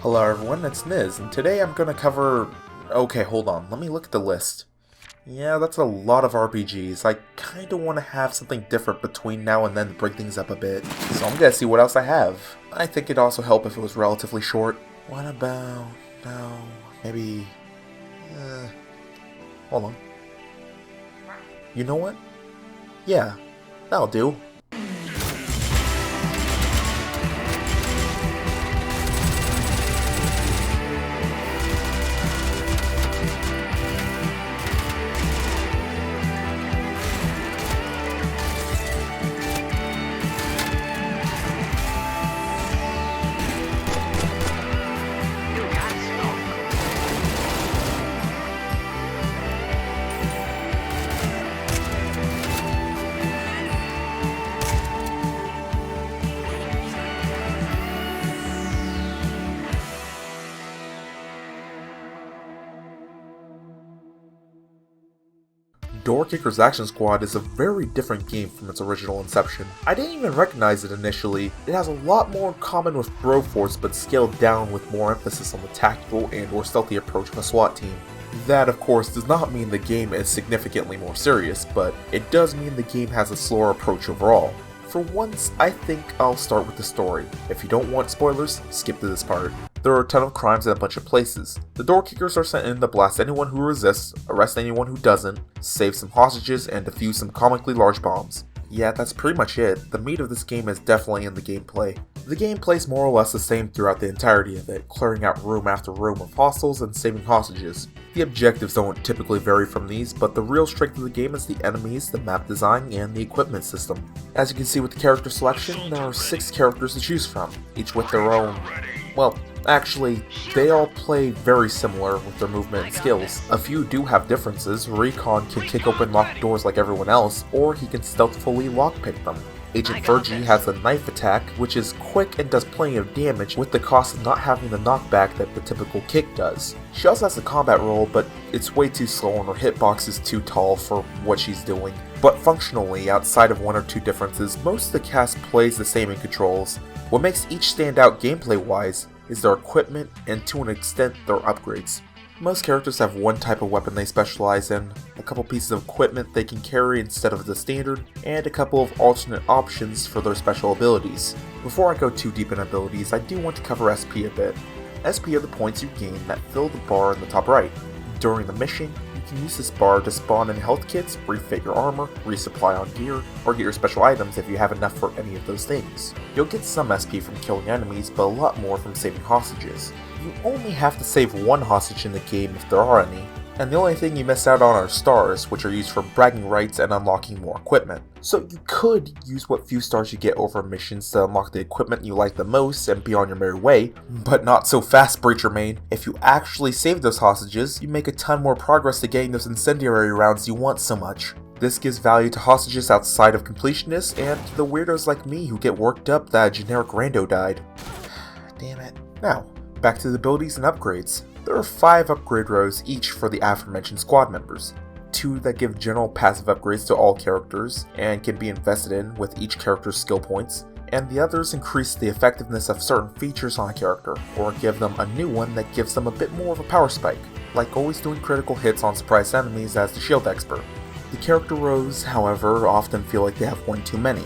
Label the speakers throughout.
Speaker 1: Hello everyone, it's Niz, and today I'm gonna cover... Okay, hold on, let me look at the list. Yeah, that's a lot of RPGs. I kinda wanna have something different between now and then to break things up a bit. So I'm gonna see what else I have. I think it'd also help if it was relatively short. What about... no... maybe... hold on. You know what? Yeah, that'll do. Doorkickers Action Squad is a very different game from its original inception. I didn't even recognize it initially. It has a lot more in common with Broforce, but scaled down with more emphasis on the tactical and or stealthy approach of a SWAT team. That of course does not mean the game is significantly more serious, but it does mean the game has a slower approach overall. For once, I think I'll start with the story. If you don't want spoilers, skip to this part. There are a ton of crimes in a bunch of places. The Doorkickers are sent in to blast anyone who resists, arrest anyone who doesn't, save some hostages, and defuse some comically large bombs. Yeah, that's pretty much it. The meat of this game is definitely in the gameplay. The gameplay is more or less the same throughout the entirety of it, clearing out room after room of hostiles and saving hostages. The objectives don't typically vary from these, but the real strength of the game is the enemies, the map design, and the equipment system. As you can see with the character selection, there are 6 characters to choose from, each with their own... well, actually, they all play very similar with their movement and skills. A few do have differences. Recon can kick open locked doors like everyone else, or he can stealthily lockpick them. Agent Fergie has a knife attack, which is quick and does plenty of damage with the cost of not having the knockback that the typical kick does. She also has a combat roll, but it's way too slow and her hitbox is too tall for what she's doing. But functionally, outside of 1 or 2 differences, most of the cast plays the same in controls. What makes each stand out gameplay-wise is their equipment and to an extent their upgrades. Most characters have one type of weapon they specialize in, a couple pieces of equipment they can carry instead of the standard, and a couple of alternate options for their special abilities. Before I go too deep in abilities, I do want to cover SP a bit. SP are the points you gain that fill the bar in the top right. During the mission, you can use this bar to spawn in health kits, refit your armor, resupply on gear, or get your special items if you have enough for any of those things. You'll get some SP from killing enemies, but a lot more from saving hostages. You only have to save 1 hostage in the game if there are any, and the only thing you miss out on are stars, which are used for bragging rights and unlocking more equipment. So you could use what few stars you get over missions to unlock the equipment you like the most and be on your merry way, but not so fast, Breacher Main. If you actually save those hostages, you make a ton more progress to getting those incendiary rounds you want so much. This gives value to hostages outside of completionists and to the weirdos like me who get worked up that a generic rando died. Damn it. Now, back to the abilities and upgrades. There are 5 upgrade rows each for the aforementioned squad members. 2 that give general passive upgrades to all characters and can be invested in with each character's skill points, and the others increase the effectiveness of certain features on a character, or give them a new one that gives them a bit more of a power spike, like always doing critical hits on surprise enemies as the shield expert. The character rows, however, often feel like they have one too many,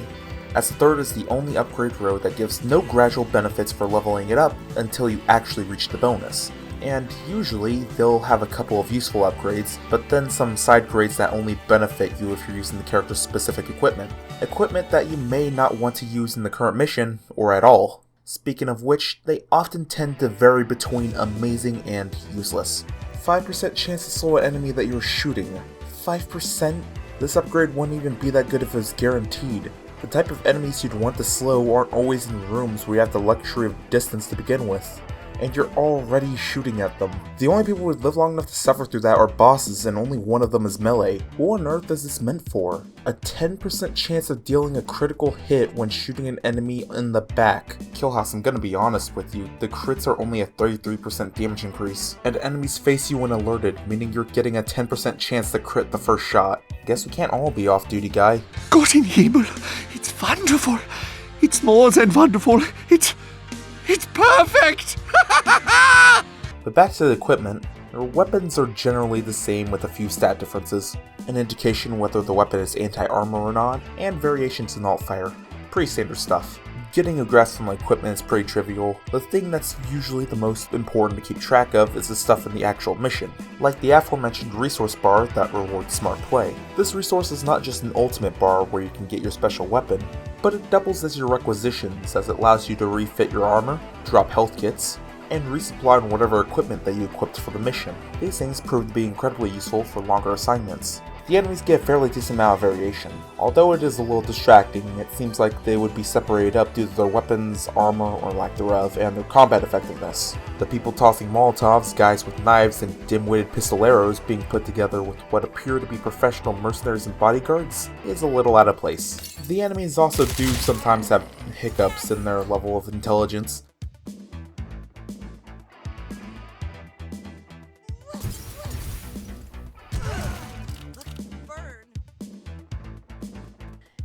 Speaker 1: as the third is the only upgrade row that gives no gradual benefits for leveling it up until you actually reach the bonus. And usually, they'll have a couple of useful upgrades, but then some side grades that only benefit you if you're using the character's specific equipment. Equipment that you may not want to use in the current mission, or at all. Speaking of which, they often tend to vary between amazing and useless. 5% chance to slow an enemy that you're shooting. 5%? This upgrade wouldn't even be that good if it was guaranteed. The type of enemies you'd want to slow aren't always in rooms where you have the luxury of distance to begin with, and you're already shooting at them. The only people who would live long enough to suffer through that are bosses, and only one of them is melee. What on earth is this meant for? A 10% chance of dealing a critical hit when shooting an enemy in the back. Killhouse, I'm gonna be honest with you, the crits are only a 33% damage increase, and enemies face you when alerted, meaning you're getting a 10% chance to crit the first shot. Guess we can't all be off-duty, guy.
Speaker 2: Gott in Himmel, it's wonderful. It's more than wonderful. It's perfect.
Speaker 1: But back to the equipment, their weapons are generally the same with a few stat differences, an indication whether the weapon is anti-armor or not, and variations in alt-fire. Pretty standard stuff. Getting a grasp on the equipment is pretty trivial. The thing that's usually the most important to keep track of is the stuff in the actual mission, like the aforementioned resource bar that rewards smart play. This resource is not just an ultimate bar where you can get your special weapon, but it doubles as your requisitions as it allows you to refit your armor, drop health kits, and resupply on whatever equipment that you equipped for the mission. These things prove to be incredibly useful for longer assignments. The enemies get a fairly decent amount of variation. Although it is a little distracting, it seems like they would be separated up due to their weapons, armor, or lack thereof, and their combat effectiveness. The people tossing Molotovs, guys with knives, and dim-witted pistoleros being put together with what appear to be professional mercenaries and bodyguards is a little out of place. The enemies also do sometimes have hiccups in their level of intelligence.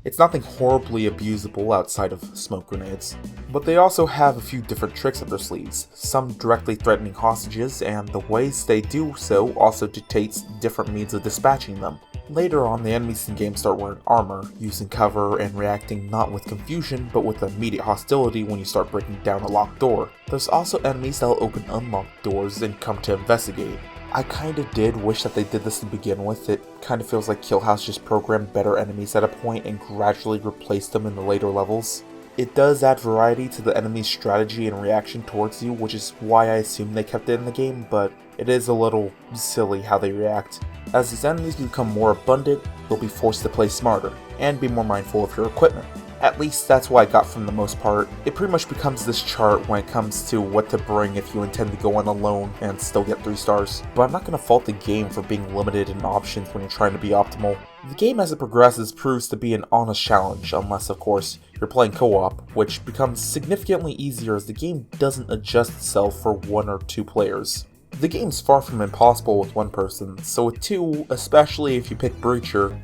Speaker 1: It's nothing horribly abusable outside of smoke grenades, but they also have a few different tricks up their sleeves, some directly threatening hostages, and the ways they do so also dictates different means of dispatching them. Later on, the enemies in game start wearing armor, using cover, and reacting not with confusion, but with immediate hostility when you start breaking down a locked door. There's also enemies that will open unlocked doors and come to investigate. I kinda did wish that they did this to begin with. It kinda feels like Killhouse just programmed better enemies at a point and gradually replaced them in the later levels. It does add variety to the enemy's strategy and reaction towards you, which is why I assume they kept it in the game, but it is a little silly how they react. As these enemies become more abundant, you'll be forced to play smarter, and be more mindful of your equipment. At least that's what I got from the most part. It pretty much becomes this chart when it comes to what to bring if you intend to go in alone and still get 3 stars. But I'm not going to fault the game for being limited in options when you're trying to be optimal. The game as it progresses proves to be an honest challenge, unless of course you're playing co-op, which becomes significantly easier as the game doesn't adjust itself for 1 or 2 players. The game's far from impossible with 1 person, so with 2, especially if you pick Breacher.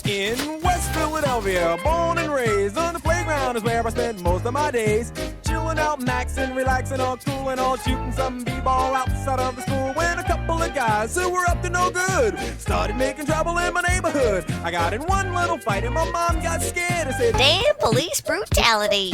Speaker 3: In West Philadelphia, born and raised on the playground is where I spend most of my days. Chilling out, maxing, relaxing, all cool and all shooting some b-ball outside of the school when a couple of guys who were up to no good started making trouble in my neighborhood. I got in one little fight and my mom got scared and said,
Speaker 4: "Damn police brutality."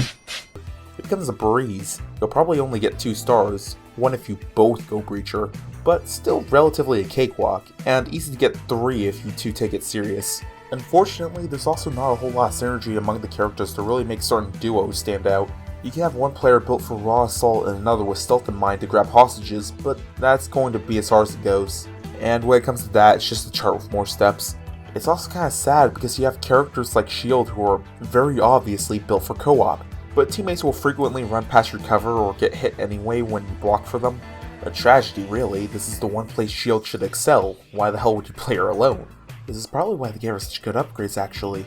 Speaker 1: It becomes a breeze. You'll probably only get 2 stars, 1 if you both go Breacher, but still relatively a cakewalk, and easy to get 3 if you 2 take it serious. Unfortunately, there's also not a whole lot of synergy among the characters to really make certain duos stand out. You can have one player built for raw assault and another with stealth in mind to grab hostages, but that's going to be as far as it goes. And when it comes to that, it's just a chart with more steps. It's also kind of sad because you have characters like S.H.I.E.L.D. who are very obviously built for co-op, but teammates will frequently run past your cover or get hit anyway when you block for them. A tragedy, really. This is the one place S.H.I.E.L.D. should excel. Why the hell would you play her alone? This is probably why the game has such good upgrades, actually.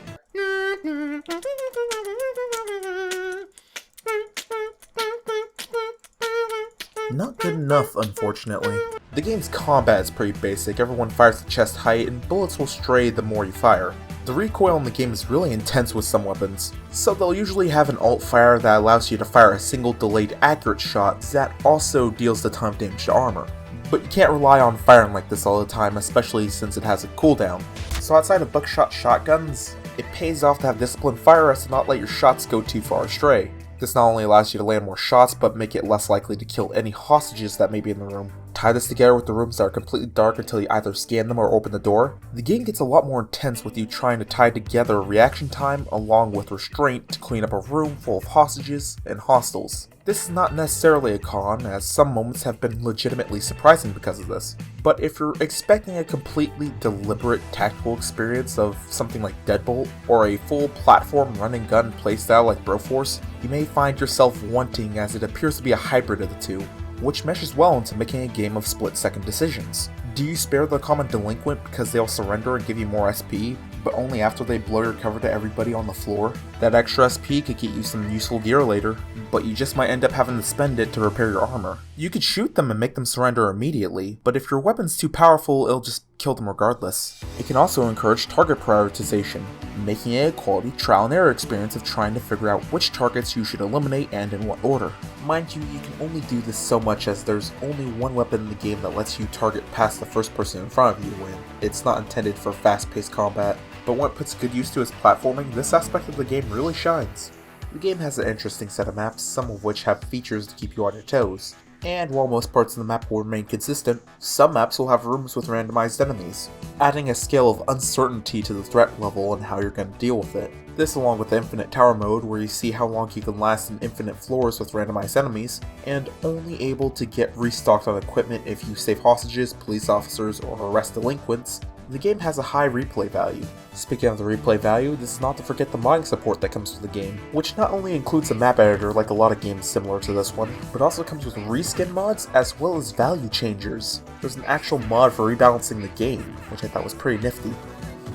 Speaker 1: Not good enough, unfortunately. The game's combat is pretty basic. Everyone fires at chest height, and bullets will stray the more you fire. The recoil in the game is really intense with some weapons, so they'll usually have an alt fire that allows you to fire a single delayed accurate shot that also deals a ton of damage to armor. But you can't rely on firing like this all the time, especially since it has a cooldown. So outside of buckshot shotguns, it pays off to have disciplined fire as to not let your shots go too far astray. This not only allows you to land more shots, but make it less likely to kill any hostages that may be in the room. Tie this together with the rooms that are completely dark until you either scan them or open the door. The game gets a lot more intense with you trying to tie together reaction time along with restraint to clean up a room full of hostages and hostiles. This is not necessarily a con, as some moments have been legitimately surprising because of this. But if you're expecting a completely deliberate tactical experience of something like Deadbolt, or a full platform run-and-gun playstyle like Broforce, you may find yourself wanting, as it appears to be a hybrid of the two, which meshes well into making a game of split-second decisions. Do you spare the common delinquent because they'll surrender and give you more SP, but only after they blow your cover to everybody on the floor? That extra SP could get you some useful gear later, but you just might end up having to spend it to repair your armor. You could shoot them and make them surrender immediately, but if your weapon's too powerful, it'll just kill them regardless. It can also encourage target prioritization, making it a quality trial and error experience of trying to figure out which targets you should eliminate and in what order. Mind you, you can only do this so much as there's only one weapon in the game that lets you target past the first person in front of you, and it's not intended for fast-paced combat. But when it puts good use to its platforming, this aspect of the game really shines. The game has an interesting set of maps, some of which have features to keep you on your toes. And while most parts of the map will remain consistent, some maps will have rooms with randomized enemies, adding a scale of uncertainty to the threat level and how you're going to deal with it. This along with the infinite tower mode, where you see how long you can last in infinite floors with randomized enemies, and only able to get restocked on equipment if you save hostages, police officers, or arrest delinquents. The game has a high replay value. Speaking of the replay value, this is not to forget the modding support that comes with the game, which not only includes a map editor like a lot of games similar to this one, but also comes with reskin mods as well as value changers. There's an actual mod for rebalancing the game, which I thought was pretty nifty.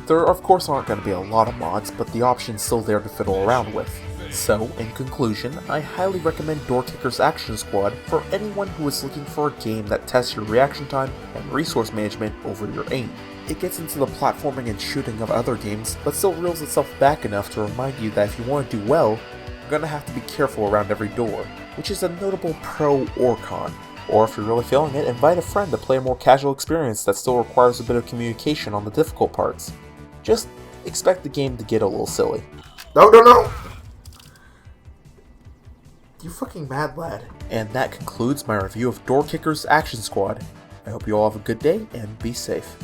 Speaker 1: There of course aren't going to be a lot of mods, but the option's still there to fiddle around with. So, in conclusion, I highly recommend Doorkickers Action Squad for anyone who is looking for a game that tests your reaction time and resource management over your aim. It gets into the platforming and shooting of other games, but still reels itself back enough to remind you that if you want to do well, you're going to have to be careful around every door, which is a notable pro or con. Or if you're really feeling it, invite a friend to play a more casual experience that still requires a bit of communication on the difficult parts. Just expect the game to get a little silly. No! You fucking mad lad. And that concludes my review of Doorkickers Action Squad. I hope you all have a good day and be safe.